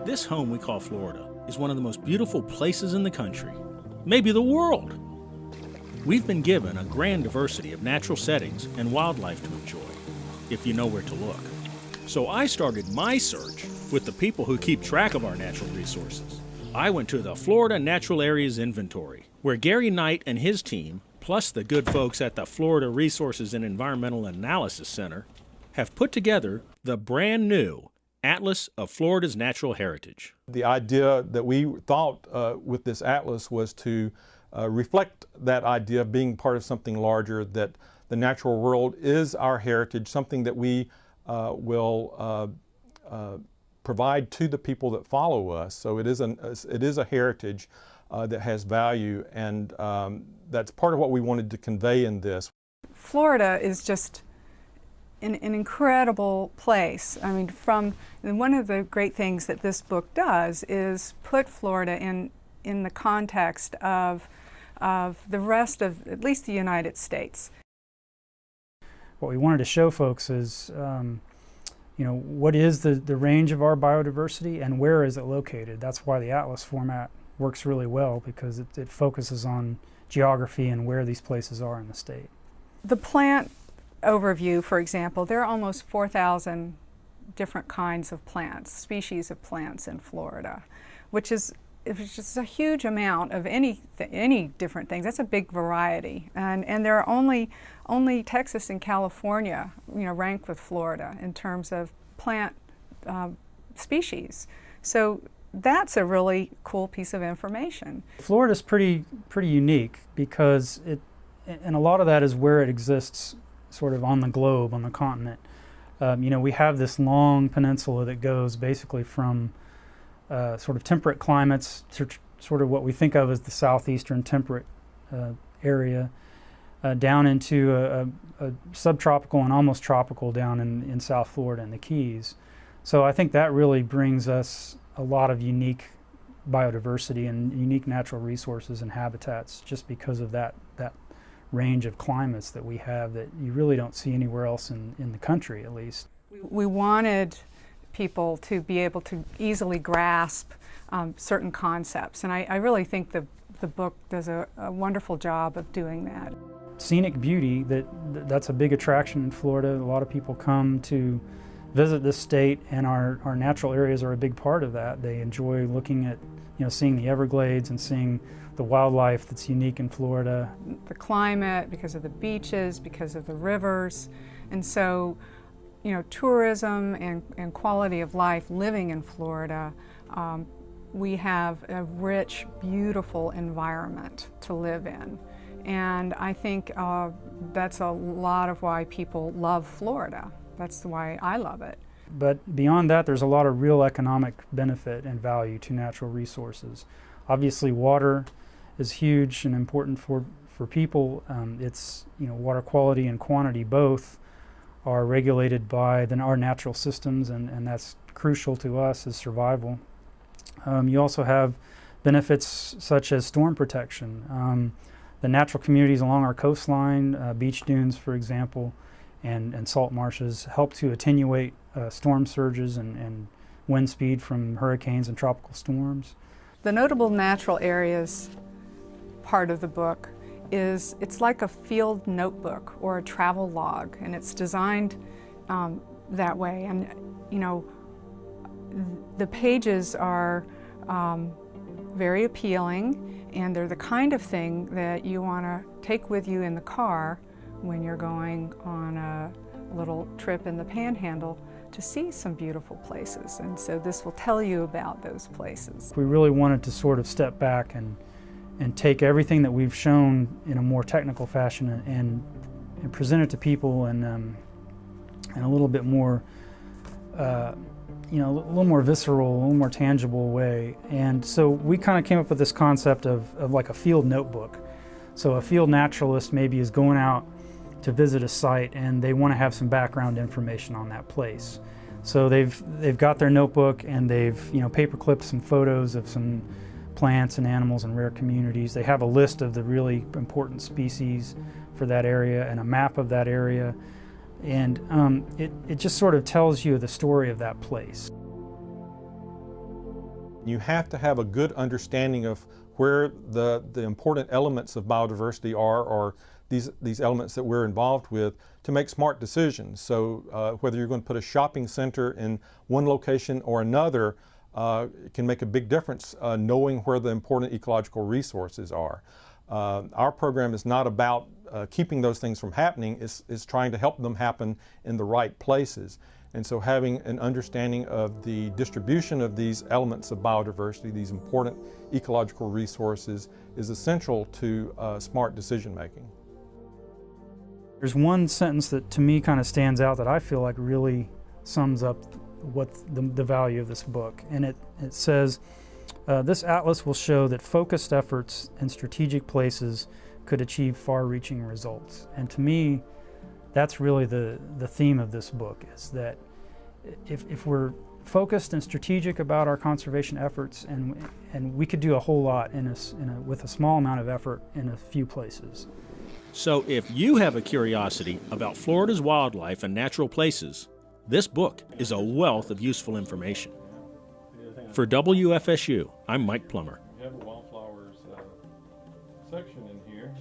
This home we call Florida is one of the most beautiful places in the country, maybe the world. We've been given a grand diversity of natural settings and wildlife to enjoy, if you know where to look. So I started my search with the people who keep track of our natural resources. I went to the Florida Natural Areas Inventory, where Gary Knight and his team, plus the good folks at the Florida Resources and Environmental Analysis Center, have put together the brand new Atlas of Florida's Natural Heritage. The idea that we thought with this atlas was to reflect that idea of being part of something larger, that the natural world is our heritage, something that we will provide to the people that follow us. So it is a heritage that has value, and that's part of what we wanted to convey in this. Florida is just an incredible place. I mean, one of the great things that this book does is put Florida in the context of the rest of at least the United States. What we wanted to show folks is, what is the range of our biodiversity and where is it located? That's why the atlas format works really well, because it focuses on geography and where these places are in the state. The plant overview, for example, there are almost 4,000 different kinds of plants, species of plants in Florida, which is just a huge amount of any different things. That's a big variety, and there are only Texas and California, rank with Florida in terms of plant species. So that's a really cool piece of information. Florida's pretty unique because and a lot of that is where it exists, sort of on the globe, on the continent. We have this long peninsula that goes basically from sort of temperate climates to sort of what we think of as the southeastern temperate area, down into a subtropical and almost tropical down in South Florida and the Keys. So I think that really brings us a lot of unique biodiversity and unique natural resources and habitats, just because of that range of climates that we have that you really don't see anywhere else in the country, at least. We wanted people to be able to easily grasp certain concepts, and I really think the book does a wonderful job of doing that. Scenic beauty, that's a big attraction in Florida. A lot of people come to visit this state, and our natural areas are a big part of that. They enjoy looking at, seeing the Everglades and seeing the wildlife that's unique in Florida. The climate, because of the beaches, because of the rivers, and so tourism and quality of life living in Florida, we have a rich, beautiful environment to live in. And I think that's a lot of why people love Florida. That's why I love it. But beyond that, there's a lot of real economic benefit and value to natural resources. Obviously, water is huge and important for people. It's, water quality and quantity both are regulated by our natural systems, and that's crucial to us as survival. You also have benefits such as storm protection. The natural communities along our coastline, beach dunes, for example, and salt marshes help to attenuate storm surges and wind speed from hurricanes and tropical storms. The notable natural areas part of the book it's like a field notebook or a travel log, and it's designed that way. And the pages are very appealing, and they're the kind of thing that you want to take with you in the car when you're going on a little trip in the Panhandle to see some beautiful places. And so this will tell you about those places. We really wanted to sort of step back and take everything that we've shown in a more technical fashion and present it to people in a little bit more, a little more visceral, a little more tangible way. And so we kind of came up with this concept of like a field notebook. So a field naturalist maybe is going out to visit a site, and they want to have some background information on that place. So they've got their notebook, and they've paper clipped some photos of some plants and animals and rare communities. They have a list of the really important species for that area and a map of that area, and it just sort of tells you the story of that place. You have to have a good understanding of where the important elements of biodiversity are, or these elements that we're involved with, to make smart decisions. So whether you're going to put a shopping center in one location or another can make a big difference, knowing where the important ecological resources are. Our program is not about keeping those things from happening, it's trying to help them happen in the right places. And so having an understanding of the distribution of these elements of biodiversity, these important ecological resources, is essential to smart decision making. There's one sentence that to me kind of stands out that I feel like really sums up what the value of this book. And it says, this atlas will show that focused efforts in strategic places could achieve far-reaching results. And to me, that's really the theme of this book, is that if we're focused and strategic about our conservation efforts, and we could do a whole lot with a small amount of effort in a few places. So if you have a curiosity about Florida's wildlife and natural places, this book is a wealth of useful information. For WFSU, I'm Mike Plummer. We have a wildflowers section in here.